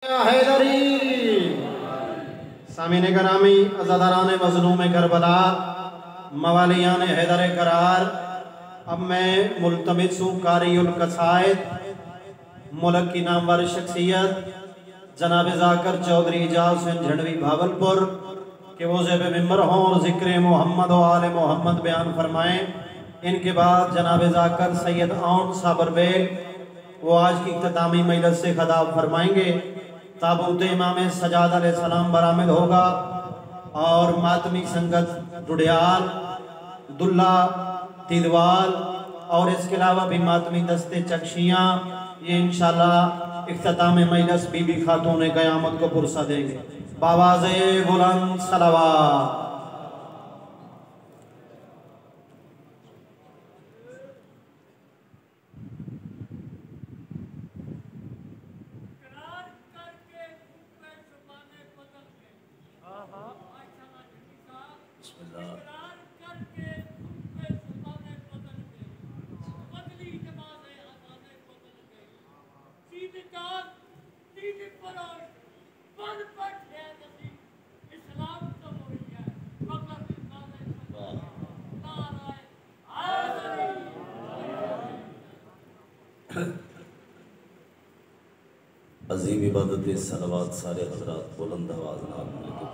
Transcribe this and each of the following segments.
Hydari सामीने करामी अज़ादारान मज़लूम Karbala मवालियान Haider करार। अब मैं मुल्तमिस हूँ कारियुल कसायद मुल्क की नामवर शख्सियत जनाब ज़ाकर चौधरी एजाज हुसैन झंडवी भावलपुर के वो ज़ेब मिंबर हों और ज़िक्र मोहम्मद व आले मोहम्मद बयान फरमाएँ। इनके बाद जनाब ज़ाकर सैयद आउन साबर बेग वो आज की इख्तितामी मजलिस से खिताब फरमाएंगे। ताबूत इमाम सजाद अलैहिस्सलाम बरामद होगा और मातमी संगत जुड़ियाल दुल्ला तिदवाल और इसके अलावा भी मातमी दस्ते चक्शियाँ ये इंशाल्लाह इख्तिताम मजलिस बीबी खातून क़यामत को पुरसा देंगे। बावाज़े बुलंद सलावत। अजीम इबादत सलवात सारे हजरात बुलंद आवाज़ नाल मिलके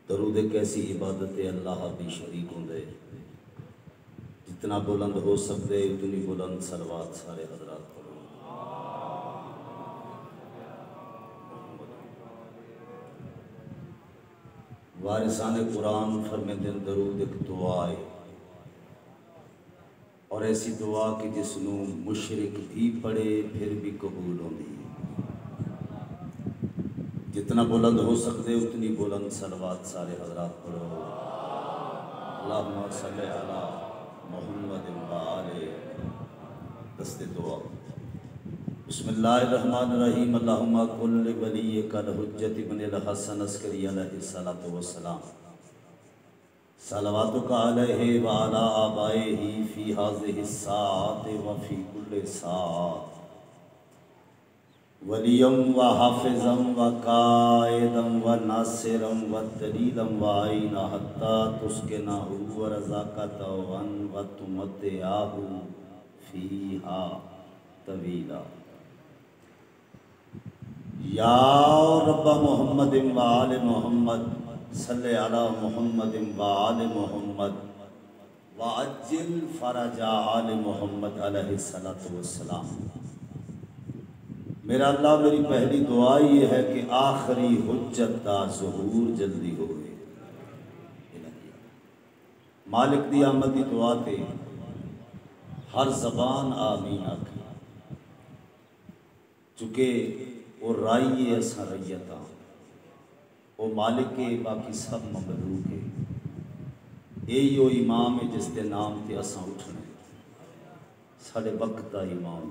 दरूद एक ऐसी इबादत अल्लाह भी शरीक होंगे जितना बुलंद हो सकते उतनी बुलंद सलवात सारे हजरात पढ़ो। वारिसाने कुरान फरमाते हैं दरूद एक दुआ है और ऐसी दुआ कि जिसनू मुशरिक भी पढ़े फिर भी कबूल होती है। जितना बुलंद हो सकते उतनी बुलंद सलवात सारे हजरात पढ़ो। अल्लाहुम्मा सल्ली अला मुहम्मद व आले दस्ते दुआ। बिस्मिल्लाहिर्रहमानिर्रहीम। अल्लाहुम्मा कुल्लि वलिय्यिकल हुज्जत इब्नुल हसन अस्करी अलैहिस्सलातु वस्सलाम सलवातुका अलैहि व अला आबाइही फी हाज़िहि साअति व फी कुल्लि साअत वलियम व हाफ़िज़म व कायदम व नासिरम व दलीलम व आइना हत्ता तुस्किनहु व रज़ाक़तवन व तुमत्तिअहु फ़ीहा तवीला। या रब्ब मुहम्मद व आले मुहम्मद सल्ले अला मुहम्मद व आले मुहम्मद व अज्जिल फरजा आले मुहम्मद अलैहिस्सलातु वस्सलाम। मेरा अल्लाह मेरी पहली दुआ ये है कि आखिरी हुज्जत का ज़हूर जल्दी हो गए। मालिक दी आमद दी दुआ ते हर ज़बान आमीन आखे चुके वो राई असा रैयत वो मालिक के बाकी सब ममलूक है। यही वो इमाम है जिसके नाम ते असा उठने साढ़े वक्त का इमाम।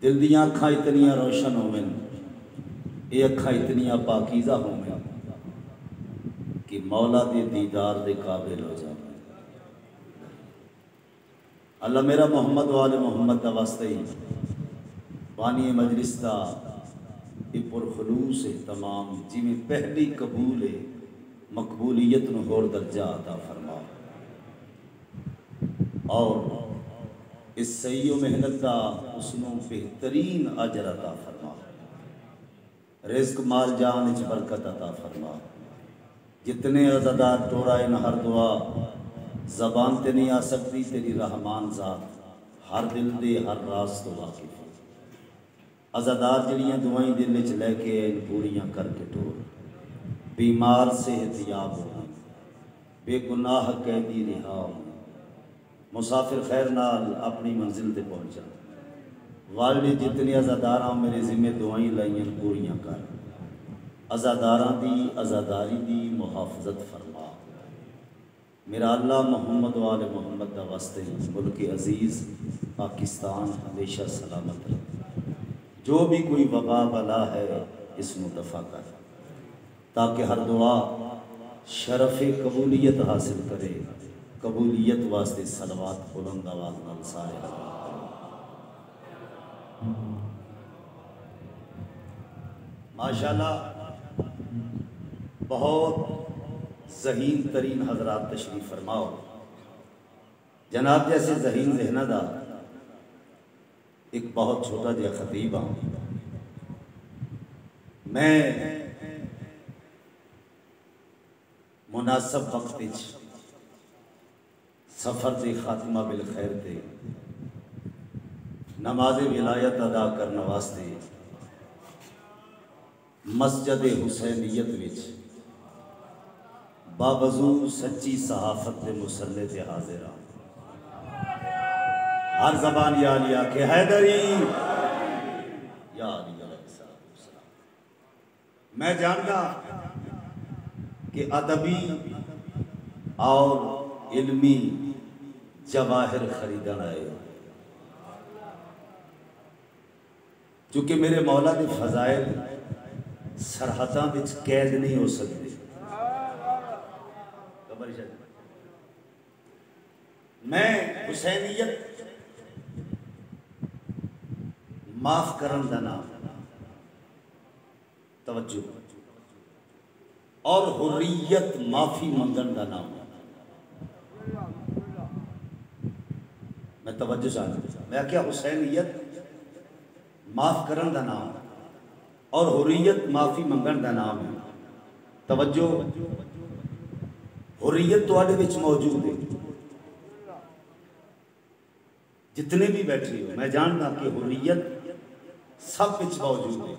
दिल दियाँ अखा इतनियाँ रोशन होवन ये अखा इतनियाँ पाकीज़ा होवन कि मौला दे दीदार दे काबिल हो जाए। अल्लाह मेरा मोहम्मद वाले मोहम्मद का वास्ते ही बानी मजलिस का पुरखलूस है तमाम जिमें पहली कबूल है मकबूलियत न होर दर्जा अता फरमा और इस सही मेहनत का उसनों बेहतरीन अजर अता फरमा। रिज़्क माल जान इच बरकत अता फरमा। जितने अज़ादार टोराए न हर दुआ ज़बान ते नहीं आ सकती तेरी रहमान ज़ात हर दिल दे हर राज तो वाकिफ। अज़ादार जड़ियाँ दुआई दिल च लैके पूरियाँ करके टोर बीमार सेहतयाब हो बेगुनाह कैदी रिहा हो मुसाफिर खैर नाल अपनी मंजिल ते पहुँचा। वाले जितने अज़ादारा मेरे जिम्मे दुआई लाइयां पूरियाँ कर अज़ादारा दी अज़ादारी दी मुहाफ़ज़त फरमा। मेरा अल्लाह मोहम्मद वाले मोहम्मद का वास्ते मुल्क अज़ीज़ पाकिस्तान हमेशा सलामत रहे। जो भी कोई वबा बला है इसमें दफ़ा कर ताकि हर दुआ शरफ़ कबूलियत हासिल करे कबूलियत वास्ते सलवात बुलंद आवाज नाल सारे माशाल्लाह बहुत ज़हीन तरीन हजरात तशरीफ फरमाओ। जनाब जैसे ज़हीन ज़हना दा एक बहुत छोटा जिहा खतीब हाँ। मैं मुनासब वक्त सफ़र से खात्मा बिल खैर थे नमाज विलायत अदा करने वास्ते मस्जिद हुसैनियत विच बावजू सच्ची सहाफत के मुसल्ले से हाजिर हाँ। हर जबान या लिया के हैदरी या मैं जानता कि अदबी और इल्मी जवाहिर खरीदन आए क्योंकि मेरे मौला के फजाइल सरहदां विच कैद नहीं हो सकते। मैं हुसैनियत माफ करन दा नाम तवज्जो और हुर्रियत माफी मंगन का नाम। मैं तवज्जो चाहता मैं क्या हुसैनियत माफ करन का नाम और हुर्रियत माफी मंगन का नाम है। तवज्जो हुर्रियत तुहाडे विच मौजूद है। जितने भी बैठे हो मैं जानता कि हुर्रियत सब विच मौजूद है।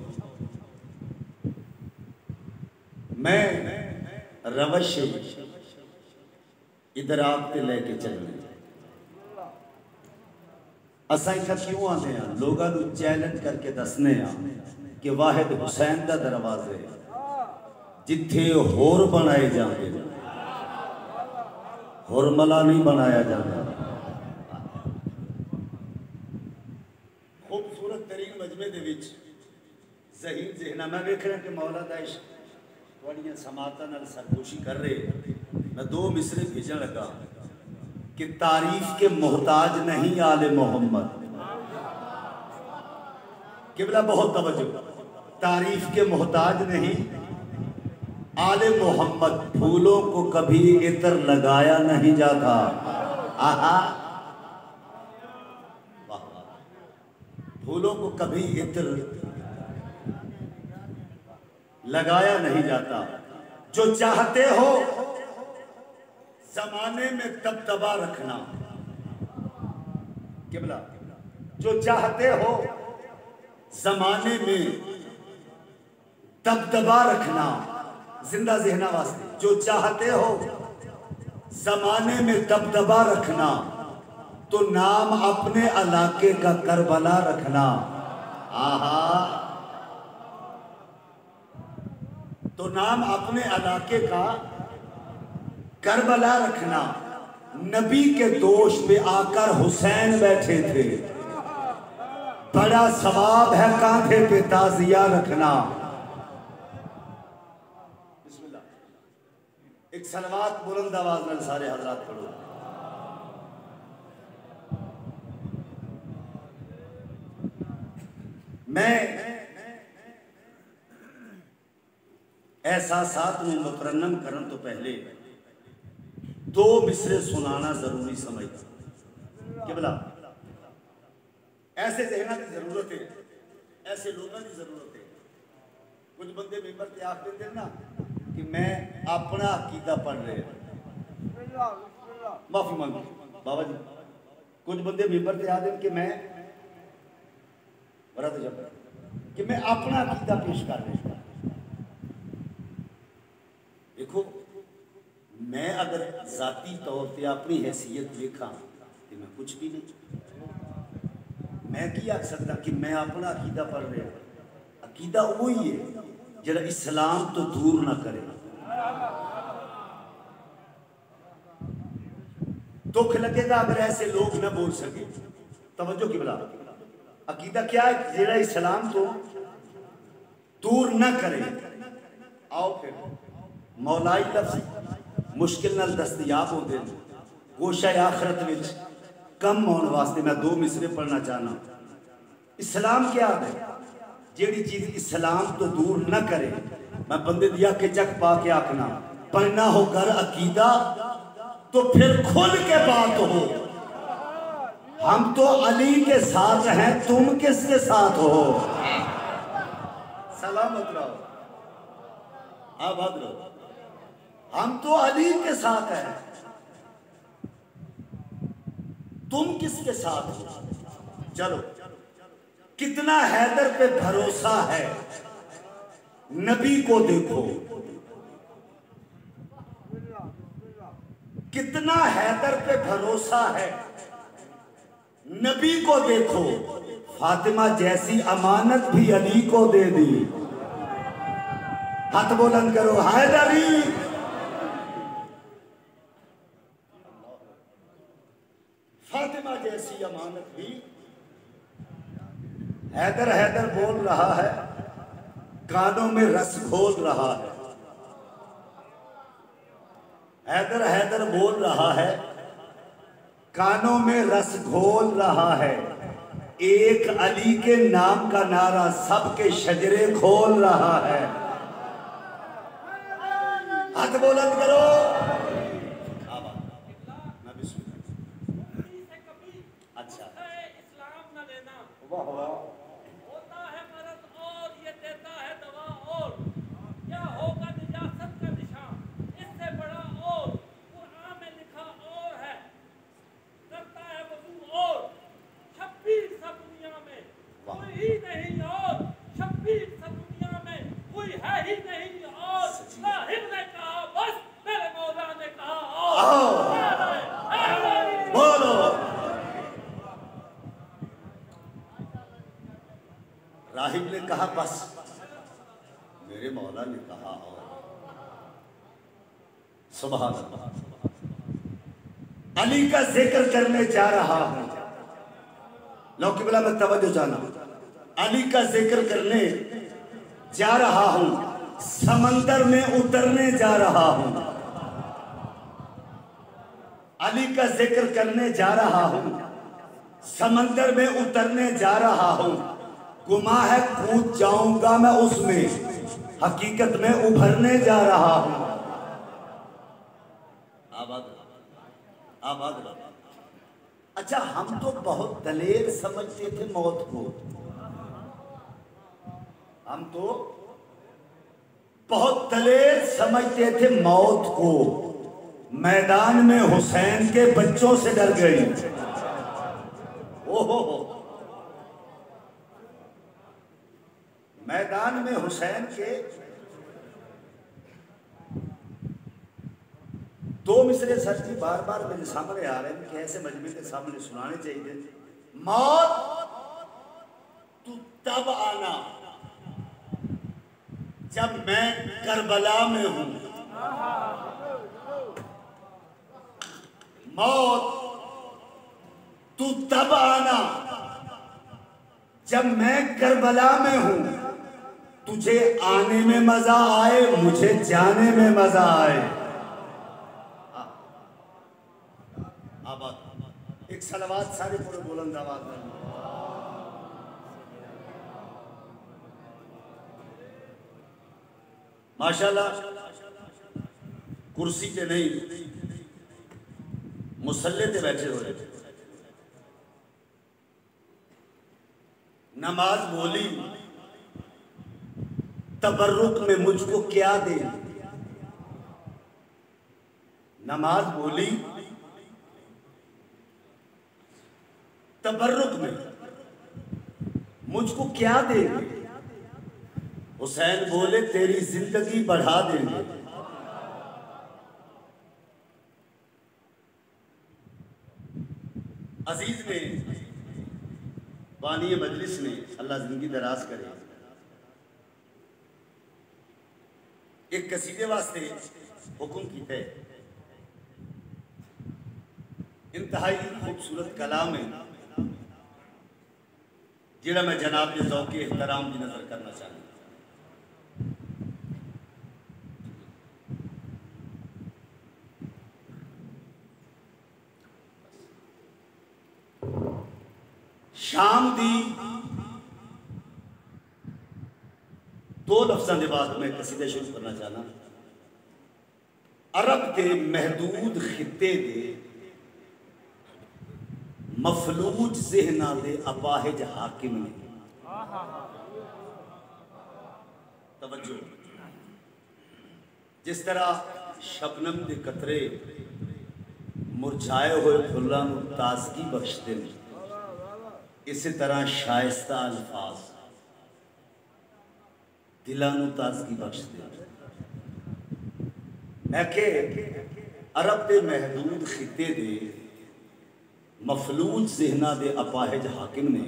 मैं रवश इधराब से लेके चलने असा इतना क्यों आते हैं लोगों को चैलेंज करके दसने कि वाहिद हुसैन का दरवाजे जिथे होर बनाए जाते होरमला नहीं बनाया जाता। खूबसूरत तरीन मजमे दे विच ज़हीन ज़हना मैं वेख रहा कि मौला दा इश्क थोड़ियां समाता नाल सरगोशी कर रहे। मैं दो मिसरे भेजन लगा कि तारीफ के मोहताज नहीं आले मोहम्मद। किबला बहुत तवज्जो तारीफ के मोहताज नहीं आले मोहम्मद। फूलों को कभी इतर लगाया नहीं जाता। आहा फूलों को कभी इतर लगाया नहीं जाता। जो चाहते हो जमाने में दबदबा रखना। किबला जो चाहते हो जमाने में दबदबा रखना। जिंदा ज़हना वास्ते जो चाहते हो जमाने में दबदबा रखना तो नाम अपने इलाके का करबला रखना। आहा तो नाम अपने इलाके का करबला रखना। नबी के दोष पे आकर हुसैन बैठे थे। बड़ा सवाब है कांधे पे ताजिया रखना। बिस्मिल्लाह एक सलवात बुलंद आवाज में सारे हजरात पढ़ो। मैं एहसासात में मुतरन्नम करन तो पहले दो मिसरे सुनाना जरूरी समझता। किबला ऐसे ज़हना की जरूरत है, ऐसे लोगों की जरूरत है। कुछ बंदे मेंबर ते आख देते ना कि मैं अपना अकीदा पढ़ रहे माफी मांग बाबा जी। कुछ बंदे मेंबर ते आते कि मैं बड़ा कि मैं अपना अकीदा पेश कर रहा। देखो मैं अगर जाती तौर पर अपनी हैसियत देखा तो मैं कुछ भी नहीं। मैं की आख सकता कि मैं अपना अकीदा पढ़ रहा। अकीदा वही है जरा इस्लाम तो दूर ना करे। दुख लगेगा अगर ऐसे लोग न बोल सके। तवज्जो की बला अकीदा क्या है जरा इस्लाम तो दूर न करे। आओ फिर मौलाई लफ्ज़ मुश्किल नाल दस्तयाब होते हैं गोशा आखरत विच कम होने वास्ते मैं दो मिसरे पढ़ना चाहना। इस्लाम क्या है? जेड़ी चीज इस्लाम तो दूर न करे, मैं बंदे दिया के चक पा के आखना पढ़ना हो घर अकीदा तो फिर खुल के बात हो। हम तो अली के साथ हैं, तुम किसके साथ हो? सलामत रहो, आबाद रहो। हम तो अली के साथ हैं, तुम किसके साथ हो? चलो, कितना हैदर पे भरोसा है, नबी को देखो। कितना हैदर पे भरोसा है, नबी को देखो। फातिमा जैसी अमानत भी अली को दे दी। हाथ बुलंद करो, हैदरी। फातिमा जैसी अमानत भी। हैदर हैदर बोल रहा है, कानों में रस घोल रहा है। हैदर हैदर बोल रहा है, कानों में रस घोल रहा है। एक अली के नाम का नारा सबके शजरे खोल रहा है। हाथ बुलंद करो। अच्छा, इस्लाम न लेना वाह वाह। होता है मरद और ये देता है दवा, और क्या होगा निजात का निशान इससे बड़ा, और कुरान में लिखा और है, करता है वजू और, शब्बीर सा दुनिया में कोई ही नहीं, और शब्बीर सा दुनिया में कोई है ही नहीं। और साहिब ने कहा बस, मेरे मौला ने कहा और। बोलो। राहिब ने कहा बस, मेरे मौला ने कहा और। सुभान अल्लाह। अली का जिक्र करने जा रहा हूं, लौकिबला में तवज्जो जाना। अली का जिक्र करने जा रहा हूं, समंदर में उतरने जा रहा हूं। अली का जिक्र करने जा रहा हूं, समंदर में उतरने जा रहा हूं। गुमा है कूद जाऊंगा मैं उसमें, हकीकत में उभरने जा रहा हूं। आबाद आबाद। अच्छा, हम तो बहुत दलेर समझते थे मौत को। हम तो बहुत दलेर समझते थे मौत को। मैदान में हुसैन के बच्चों से डर गई। ओहो, मैदान में हुसैन के दो मिसरे सर जी बार बार मेरे सामने आ रहे हैं कि ऐसे मजमे के सामने सुनाने चाहिए। मौत तू तब आना जब मैं करबला में हूं। मौत तू तब आना जब मैं करबला में हूं। तुझे आने में मजा आए, मुझे जाने में मजा आए। एक सलावत सारे पूरे बुलंद आवाज में। माशाल्लाह, कुर्सी पे नहीं मुसल्ले पे बैठे हुए। नमाज बोली, तबर्रुक में मुझको क्या दे। नमाज बोली, तबर्रुक में मुझको क्या देंगे। हुसैन बोले तेरी जिंदगी बढ़ा देंगे। अजीज ने, बानी मजलिस ने, अल्लाह जिंदगी दराज करे, एक कसीदे वास्ते हुक्म की है। इंतहाई खूबसूरत कलाम है, जिहड़ा मैं जनाब के ज़ौक़ एहतराम की नजर करना चाहूँ। शाम दी दो लफ्ज़ों के बाद मैं कसीदा शुरू करना चाहना। अरब के महदूद खिते दे मफलूज ज़हना दे अपाहिज हाकिम ने तवज्जो। जिस तरह शबनम के कतरे मुरझाए हुए फुलों को ताजगी बख्शते हैं, इसी तरह शाइस्ता अल्फाज दिलों ताजगी बख्शते हैं। मैं के अरब के महदूद खिते दे मफलूज ज़हना दे अपाहिज हाकिम ने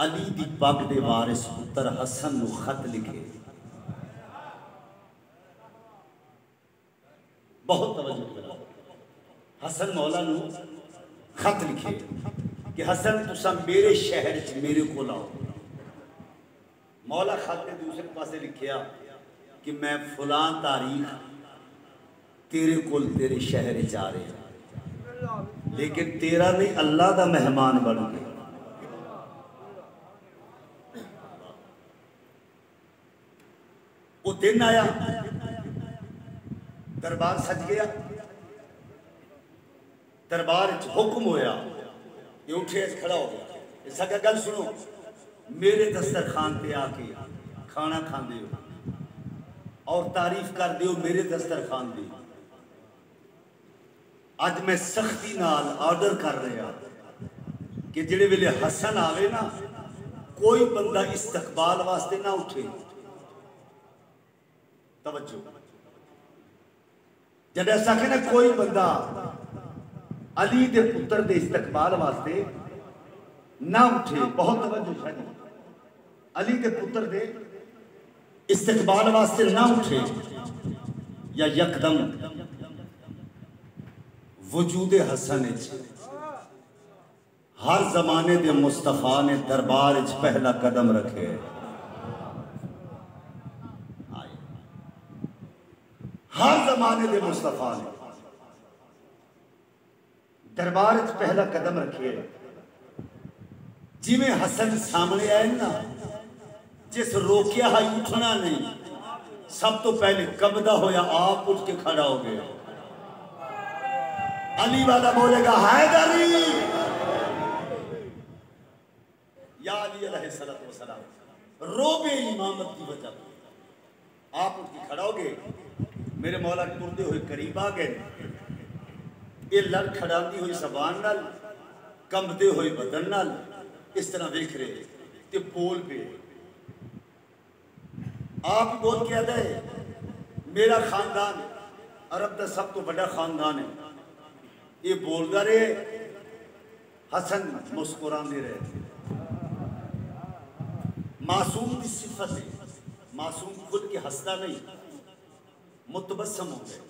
अली दी पग दे वारिस पुत्र हसन नू खत लिखे। बहुत तवज्जो करो। हसन मौला नू खत लिखे कि हसन तुसा मेरे शहर च मेरे को आओ। मौला खत के दूसरे पासे लिखिया कि मैं फलां तारीख तेरे कोल तेरे शहर च आ रहे, लेकिन तेरा नहीं अल्लाह का मेहमान बन गया। वो दिन आया, दरबार सज गया, दरबार हुक्म होया, ये उठे खड़ा हो गया। इसका गल सुनो, मेरे दस्तरखान पे आके खाना खाते हो और तारीफ करते हो मेरे दस्तरखान की। अज मैं सख्ती नाल ऑर्डर कर रहा कि जिहड़े वेले हसन आवे ना, कोई बंदा इस्तकबाल वास्ते ना उठे। तवज्जो, जब ऐसा कि ना कोई बंदा अली दे पुत्र दे इस्तकबाल वास्ते ना उठे। बहुत तवज्जो शादी, अली दे पुत्र दे इस्तकबाल वास्ते ना उठे या यकदम वजूद हसन हर जमाने दे मुस्तफा ने दरबार च पहला कदम रखे। हर जमाने दे मुस्तफा ने दरबार च पहला कदम रखे। जिमें हसन सामने आए ना, जिस रोकिया है उठना नहीं, सब तो पहले कबदा होया आप उठ के खड़ा हो गया। अली वाला बोलेगा हैदरी या अली अलैहिस्सलातु वस्सलाम, रोबे इमामत की वजह आप उठ के खड़ा हो गए। मेरे मौला टुरदे हुए करीब आ गए। ये लड़ खड़ाती हुई जबान नाल, कंबते हुए बदन नाल इस तरह देख रहे ते बोल पे आप बोल के आदा है, मेरा खानदान अरब का सब तो बड़ा खानदान है। ये बोलता रहे, हसन मुस्कुराते रहे। मासूम की सिफत है, मासूम खुद के हंसता नहीं, मुतबस्सम हो गए,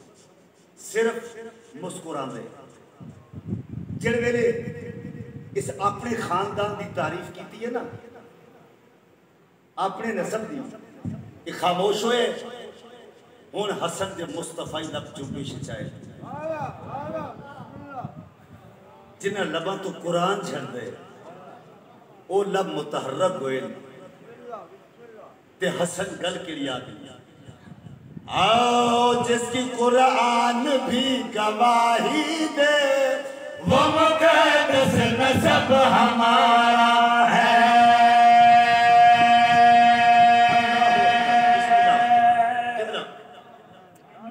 सिर्फ मुस्कुराते। जिस वेले इस अपने खानदान की तारीफ की है ना, अपने नस्ल की, ये खामोश हुए। हुण हसन के मुस्तफा लब चुपी चाहे जिन्हें लबा तो कुरान झड़ दे, वो लब मुतहर्रक हुए ते हसन गल के लिए आ गई। आओ जिसकी कुरान भी गवाही दे, वो मुक़द्दस नसब हमारा है।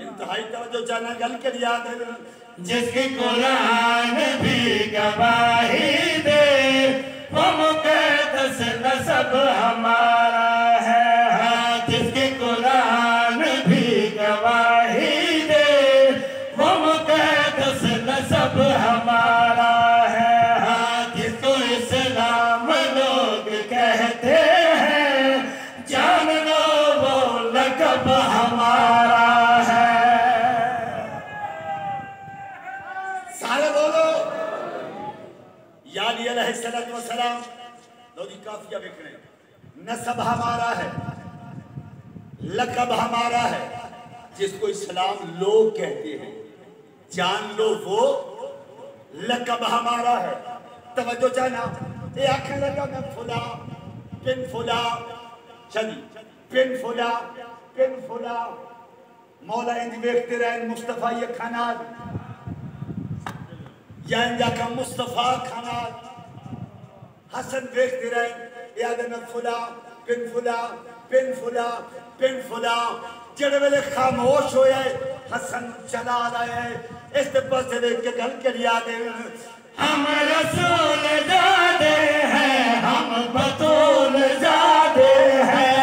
इंतहाई तवज्जो जाना गल के लिए आ गई। जिसकी कुरान भी गवाही दे, वो मुक़द्दस नसब हमारा है। जिसकी कुरान भी गवाही दे, वो मुक़द्दस नसब हमारा है। जिसको इस्लाम लोग कहते हैं, जान लो वो लक़ब हमारा है। सारे बोलो या अली अलैहिस्सलातु वस्सलाम। लो जी काफिया देख रहे हैं। नसब हमारा है, लक़ब हमारा है। जिसको इस्लाम लोग कहते हैं, जान लो वो लक़ब हमारा है। तवज्जो चाहना ये आखने लगा मैं फुला पिन फुला चली पिन फुला मौला इंज देखते रहे मुस्तफा ये खानात या इंजा का मुस्तफा खानात हसन देखते रहे याद में फुला पिन फुला जड़े वेले खामोश होए हसन चला आए इस पासे देख के गल के याद हम रसूल जादे हैं हम बतूल जादे हैं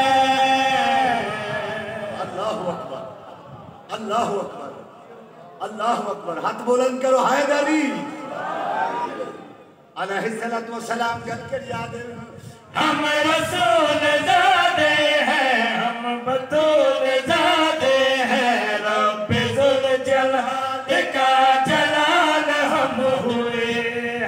अल्लाहु अकबर हाथ बुलंद करो हैदरी अलैहिस्सलातु वस्सलाम गल के याद हम रसूल जादे हैं हम बतूल जादे हैं रब जुल जलाल का जलाल हम हुए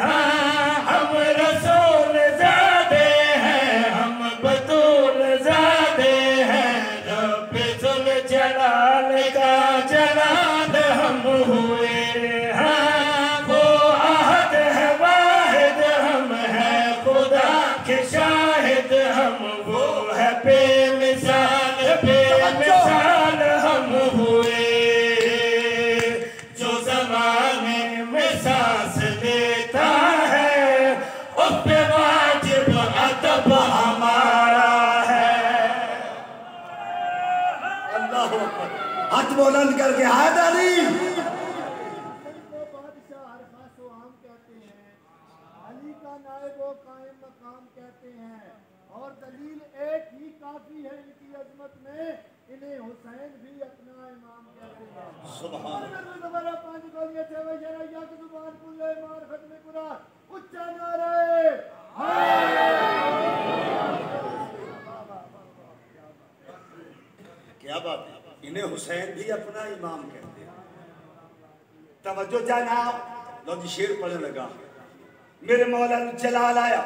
हम रसूल जादे हैं हम बतूल जादे हैं रब जुल जलाल का जलाल हम हुए वो आहद है वाहिद हम हैं खुदा के शाहिद हम वो है बेमिसाल हम हुए जो ज़माने में सांस लेता है उस पे वाजिब अदब हमारा है अल्लाह हाथ बुलंद करके हैदरी अली का नायब व कायम मकाम कहते हैं और दलील एक ही काफी है इनकी अजमत में इन्हें हुसैन भी अपना इमाम कहते हैं सुभान अल्लाह पांच गोलियां थे वो जरा या की जुबान पुल्ले मार खत्म कुरान उच्चा नारे क्या बात है इन्हें हुसैन भी अपना इमाम कहते हैं तवज्जो जाना लो जी शेर पढ़ने लगा मेरे मौला ने जलाल आया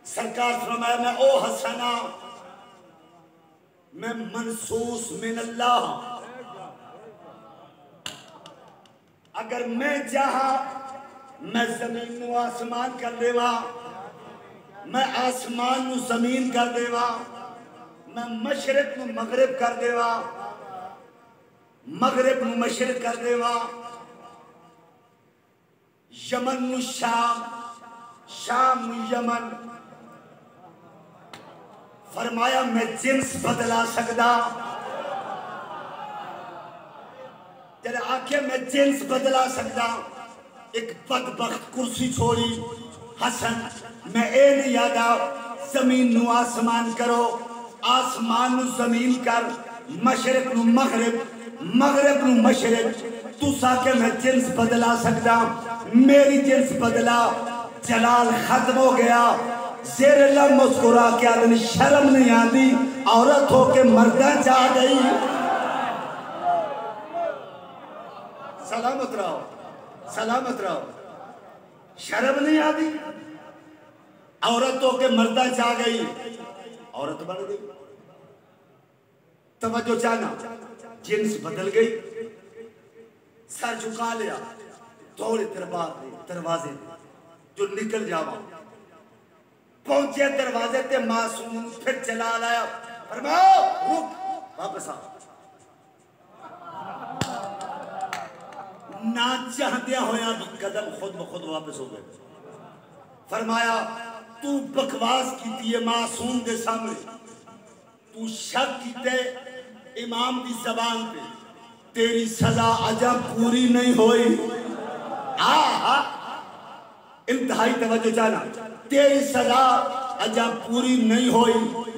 सरकार फरमाया मैं ओ हसना मैं मनसूस मिन अल्लाह अगर मैं चाहा मैं जमीन नु आसमान कर देवा मैं आसमान नु जमीन कर देवा मैं मशरिक नु मगरिब कर देवा मगरिब नु मशरिक कर देवा यमन नु शाम शाम नु यमन फरमाया मैं जिन्स बदला सकदा जरा आखे मैं जिन्स बदला सकदा एक बदबख्त कुर्सी छोड़ी हसन मैं ए नहीं यादा जमीन नु आसमान करो आसमान नु जमीन कर मशरिक नु मगरिब मगरिब नु मशरिक तू साके मैं जिन्स बदला सकदा मेरी जिन्स बदला जलाल खत्म हो गया शेर मुस्कुरा के आदमी शर्म नहीं आती औरत होके मर्दा चाह गई सलामत रहो शर्म नहीं आती औरत होके मर्दा चाह गई औरत बन गई तवज्जो चाहना जिन्स बदल गई सर झुका लिया थोड़े दरवाजे जो निकल जावा पहुंचे दरवाजे ते मासूम फिर चला लाया फरमाओ रुक वापस आ ना चाहते होया कदम खुद ब खुद वापस हो गए फरमाया तू बकवास की मासूम के सामने तू शक कीते इमाम की जबान पे तेरी सजा अजब पूरी नहीं होई इंतहाई तवज्जो चाहना तेरी सजा अजब पूरी नहीं हुई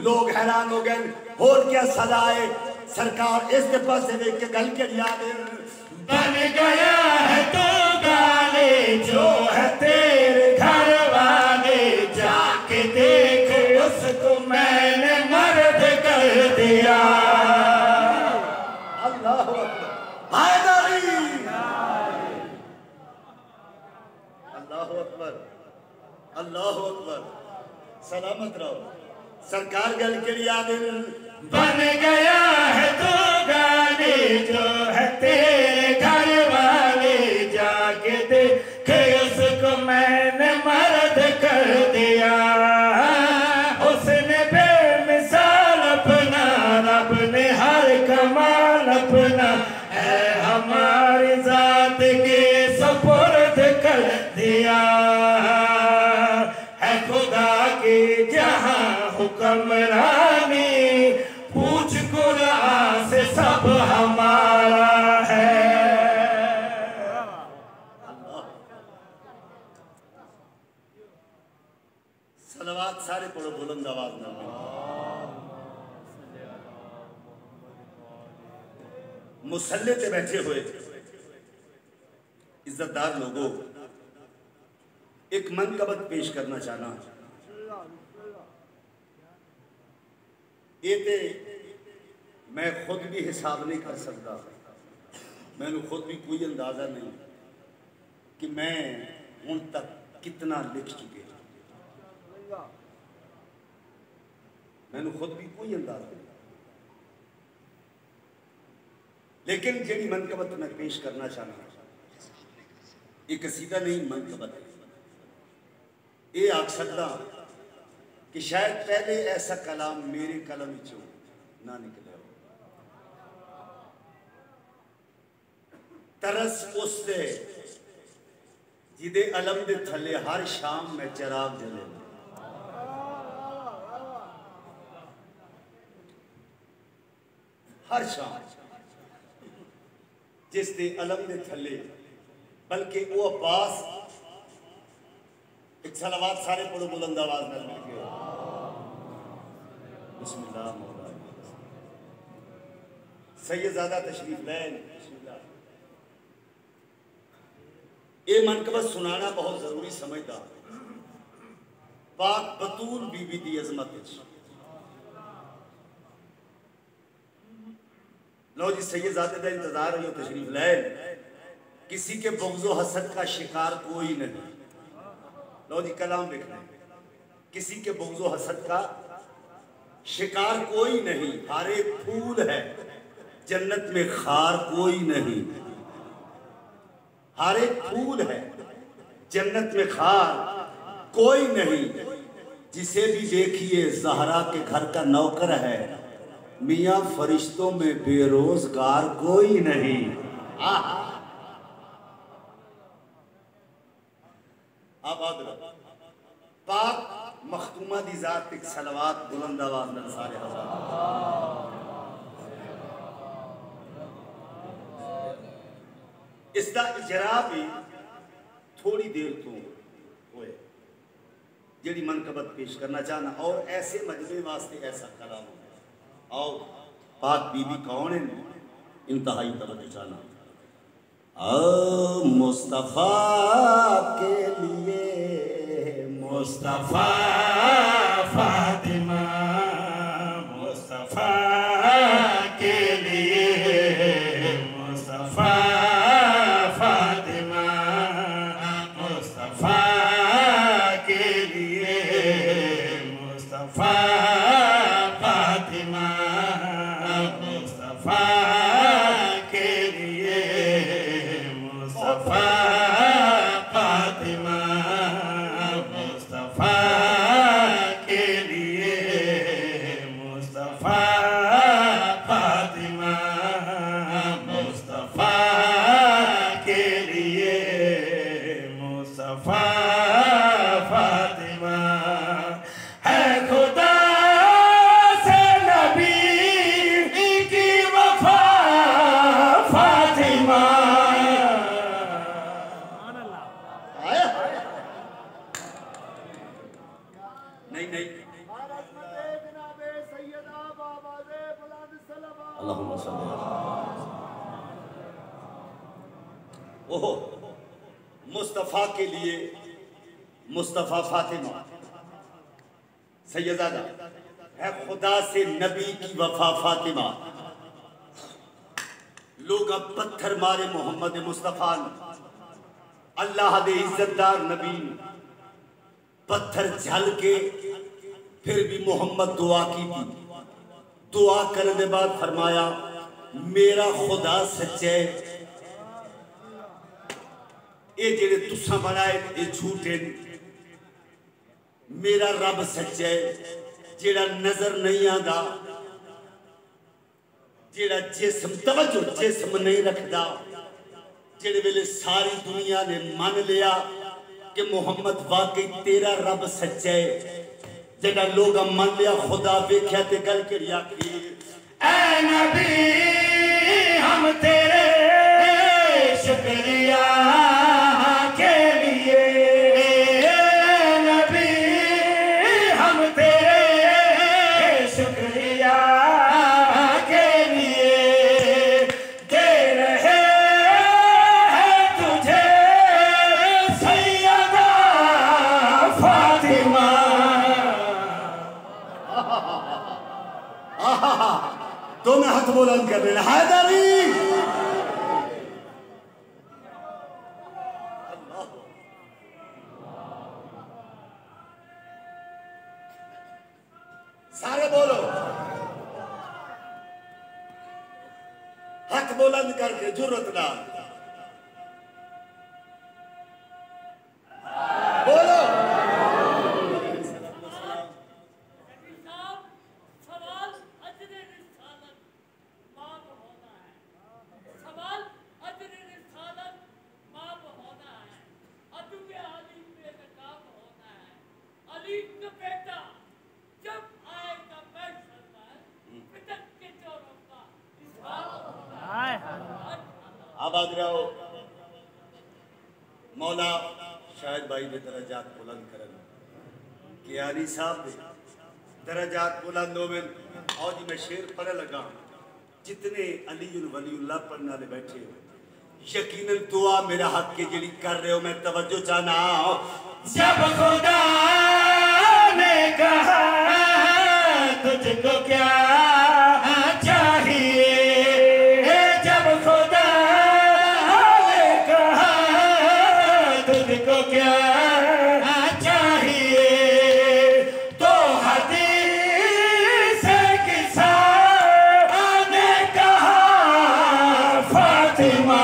लोग हैरान हो गए और क्या सजा है सरकार इसके पास देख के गल के याद बन गया है तो गाने जो है तेरे घर वाले जाके देख उसको मैंने मर्द कर दिया अल्लाह हैदरी अल्लाह अकबर सलामत रहो सरकार गल के लिए आगे बन गया है तो गाने जो है तेरे घर वाले जाके देखे उसको मैंने हुक्मरानी, पूछ कुरान से सब हमारा है। सलवात सारे पढ़ो बुलंद आवाज में। मुसल्ले पे बैठे हुए इज्जतदार लोगों, एक मनकबत पेश करना चाहना। ये ते मैं खुद भी हिसाब नहीं कर सकता, मैंने खुद भी कोई अंदाजा नहीं कि मैं उन तक कितना लिख चुके, मैंने खुद भी कोई अंदाजा नहीं। लेकिन जी मनकबत मैं पेश करना चाहना, एक कसीदा नहीं मनकबत है। ये आख सकता कि शायद पहले ऐसा कलाम मेरे कलम चो ना निकले हो। तरस उस दे जिदे अलम दे थले हर शाम में चराग जले, हर शाम जिस दे अलम दे थले, बल्कि वो अब्बास, एक सलावत सारे पढ़ो बुलंद आवाज में मिलके। बिस्मिल्लाह मौला सैयदादा तशरीफ लैन। ये मनकबत सुनाना बहुत जरूरी समझदा। पाक बतूल बीबी दी अजमत। लो जी सैयदादे का इंतजार हो तशरीफ लैन। किसी के बुग़्ज़ो हसद का शिकार कोई नहीं। लो जी कलाम लिखना, किसी के बुग़्ज़ो हसद का शिकार कोई नहीं, हर एक फूल है जन्नत में खार कोई नहीं। हर एक फूल है जन्नत में खार कोई नहीं। जिसे भी देखिए ज़हरा के घर का नौकर है, मियाँ फरिश्तों में बेरोजगार कोई नहीं। पाक मखतूमा दी जात एक सलवात बुलंद आवाज में सारे इसका इजरा भी थोड़ी देर तो होए जी मनकबत पेश करना चाहना। और ऐसे मजमे वास्ते ऐसा कलाम आओ। पाक बीबी कौन है, इंतहाई तवज्जो चाहना। मुस्तफा के लिए मुस्तफा फातिमा, मुस्तफा के लिए मुस्तफा फातिमा, मुस्तफा के लिए मुस्तफा फातिमा, मुस्तफा के लिए मुस्तफा फातिमा, मुस्तफा के लिए मुस्तफा फातिमा, मुस्तफा के लिए मुस्तफा फातिमा। है खुदा से नबी की वफा फातिमा। नहीं नहीं अल्लाहुम्मा सल्ली ओहो मुस्तफ़ा के लिए मुस्तफ़ा फातिमा सैयदादा है खुदा से नबी की वफा फातिमा। लोग अब पत्थर मारे मोहम्मद मुस्तफ़ा अल्लाह दे इज्जतदार नबी पत्थर झल के फिर भी मोहम्मद दुआ की थी। दुआ करने के बाद फरमाया मेरा खुदा सच्चे, ये जेड़े तुसा बनाए ये झूठे, मेरा रब सच्चे जेड़ा नजर नहीं आता, जेड़ा जिस्म तवज्जो जिस्म नहीं रखता, जेड़े वेले सारी दुनिया ने मान लिया कि मोहम्मद वाकई तेरा रब सच्चा है, जेड़ा लोग मन लिया खुदा वेख्या ते गल केड़ी आखी ऐ नबी हम तेरे शुक्रिया के लिए, नबी हम तेरे शुक्रिया के लिए दे रहे हैं तुझे सैयदा फातिमा। तो मैं हाथ बुलंद कर रहे हैदरी सारे बोलो हाथ बुलंद करके जुर्रत ना बोलो आबाद रहो मौला शायद भाई ने दरजात बुलंद करन कियारी साहब ने दरजात बुलंद हो में और जी मैं शेर पढ़े लगा जितने अली वलीउल्लाह पढ़ने वाले बैठे हो यकीनन दुआ मेरा हक के जड़ी कर रहे हो मैं तवज्जो चाहना जब खुदा ने कहा तुझको क्या चाहिए, जब खुदा ने कहा तुझको क्या चाहिए, तो हदीस किसा ने कहा फातिमा।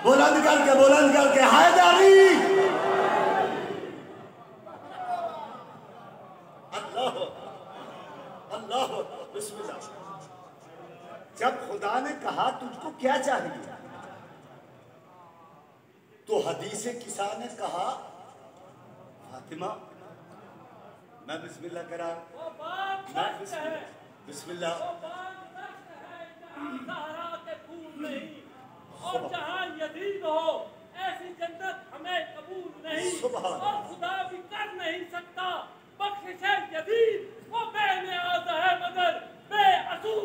बुलंद करके हैदरी अल्लाह अल्लाह बिस्मिल्लाह। जब खुदा ने कहा तुझको क्या चाहिए तो हदीस किसा ने कहा फातिमा। मैं बिस्मिल्लाह करा मैं बिस्मिल्लाह और जहाँ यजीद हो ऐसी जन्नत हमें कबूल नहीं और खुदा भी कर नहीं सकता बख्शिश यजीद वो बेनियाज़ है मगर बेअसूल।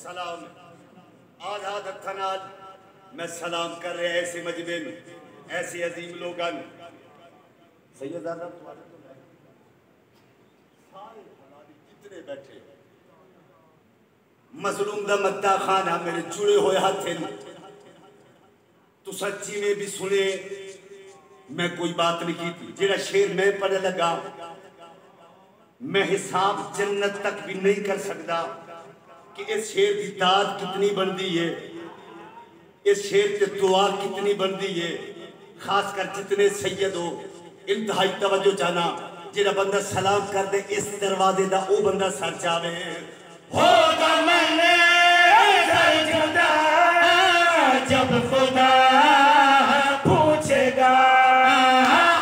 सलाम आजाद थनाद मैं सलाम कर रहे ऐसे मजमे में ऐसे अजीम लोगन सैयद आज़म जितने बैठे मजलूम दा मद्दा खाना मेरे जुड़े हुए हाथ तो सच्ची में भी सुने मैं कोई बात नहीं की थी जेड़ा शेर मैं पढ़ने लगा मैं हिसाब जन्नत तक भी नहीं कर सकता कि इस शेर की दाद कितनी बनती है, इस शेर की दुआ कितनी बनती है। खासकर जितने सैयद हो इंतहाई तवज्जो जाना जेड़ा बंदा सलाम कर दे इस दरवाजे दा ओ बंदा सर जावे होगा मैंने जुदा जब खुदा पूछेगा,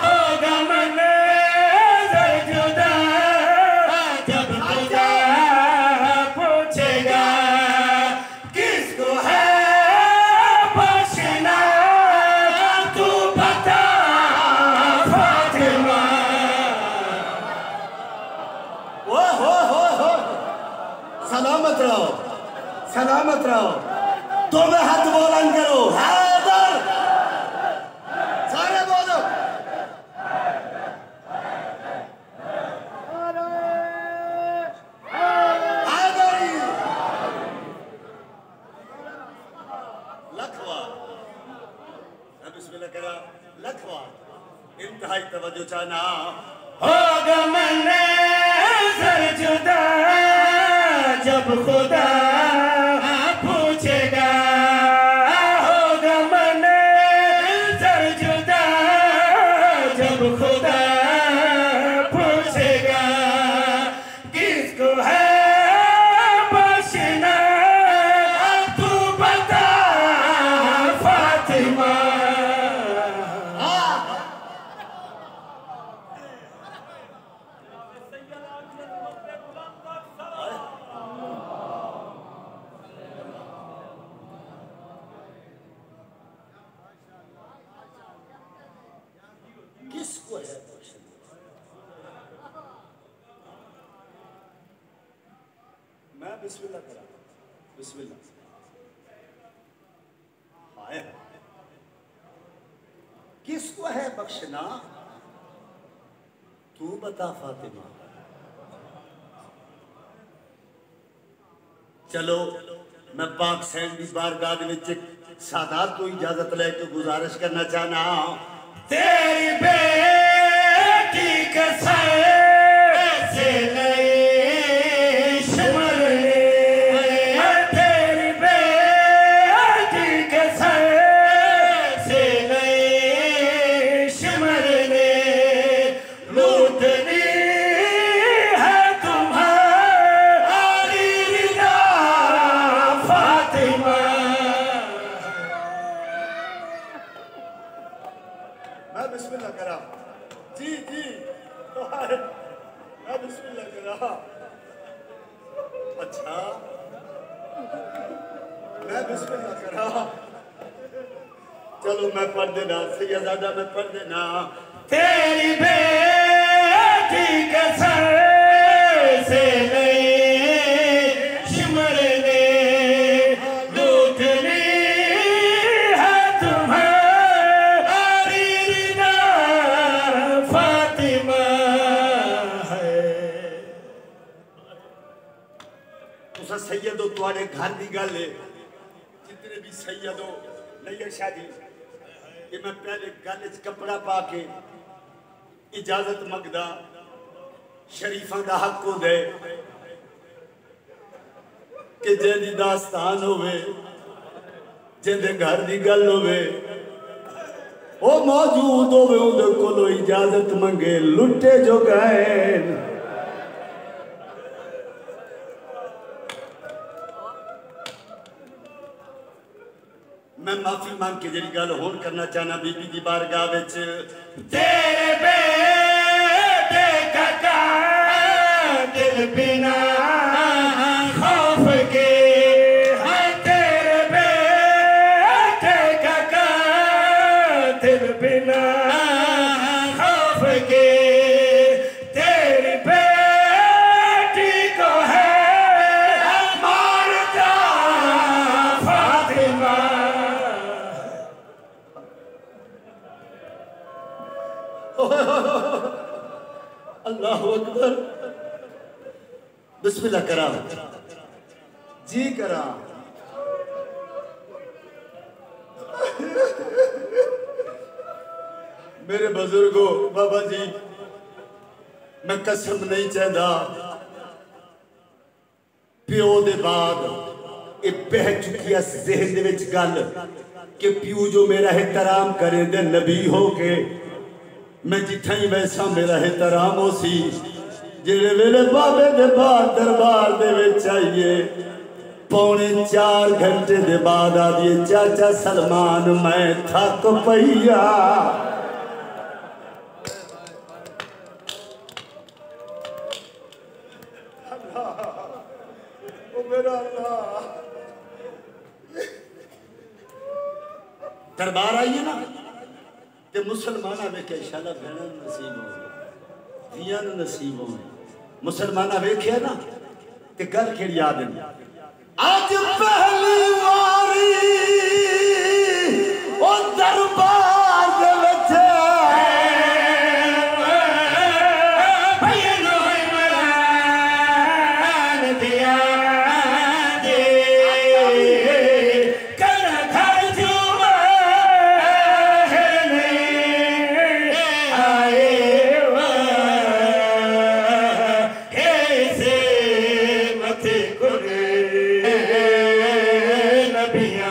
होगा मैंने जुदा जब खुदा पूछेगा किसको है बख्शना तू बता फातिमा। हो सलामत रहो सलामत रहो तुम्हें हाथ बुलंद करो हैदर सारे बोलो हैदरी लखवा बिस्मिल्लाह करा लखवा इंतहाई तवज्जो चाहना होगा मैंने जुदा जब खुदा पूछेगा, होगा मैंने जुदा जब खुदा पूछेगा किसको है बख्शना तू बता बिस्मिल्लाह करा, बिस्मिल्लाह। हाय किसको है बख्शना, तू बता फातिमा। चलो मैं पाक सैन की बारगाह विच सादात को इजाजत लेके गुजारिश करना चाहना। तेरी बेटी के सर से नहीं सिमरने, तेरी बेटी के सर से नहीं सिमरने, लूटनी है तुम्हारी रिदा फातिमा। मैं बिस्मिल्लाह करा जी जी, मैं बिस्मिल्लाह करा। अच्छा मैं बिस्मिल्लाह करा, चलो मैं पढ़ देना सैयदादा, मैं पढ़ देना। तेरी बेटी के सर से नहीं सिमरने, लूटनी है तुम्हारी रिदा फातिमा है। तुसा सैयदो तुम्हारे घर की गल है, जितने भी सैयदो नैयर शाह जी, ये मैं पहले गल च कपड़ा पा के इजाजत मंगदा, शरीफा का हक हो दे कि जेदी दास्तान होवे, जिंदे घर की गल होवे, वो मौजूद होवे, उहदे कोलों इजाजत मंगे, लुटे जो गए। मैं माफी मांग के जी गल होन करना चाहना बीबी की बारगाह विच। तेरे बेटे का दिल बिना खौफ के, है तेरे बेटे का दिल बिना खौफ के, तेरी बेटी को है मारता फातिमा। अल्लाह अकबर, बिस्मिल्लाह करा जी करा। मेरे बुजुर्गो बाबा जी, मैं कसम नहीं चाहता, प्यो दे बाद ये बह चुकी है ज़हन दे विच गल कि प्यो जो मेरा एहतराम करे दे नबी हो के, मैं जिथा ही वैसा मेरा एहतराम हो सी। जिहड़े वेले बाबे दे बाद दरबार दे विच आइए, 3.25 घंटे दे बाद आदिए चाचा सलमान मैं थक पईया। दरबार आइए ना ते मुसलमाना वेख्या शाला भेड़ा नसीब हो, धियां नसीब हो। मुसलमाना वेख्या ना ते गल केड़ी याद नहीं। आज पहली वारी ओ दरबार दे विच नबिया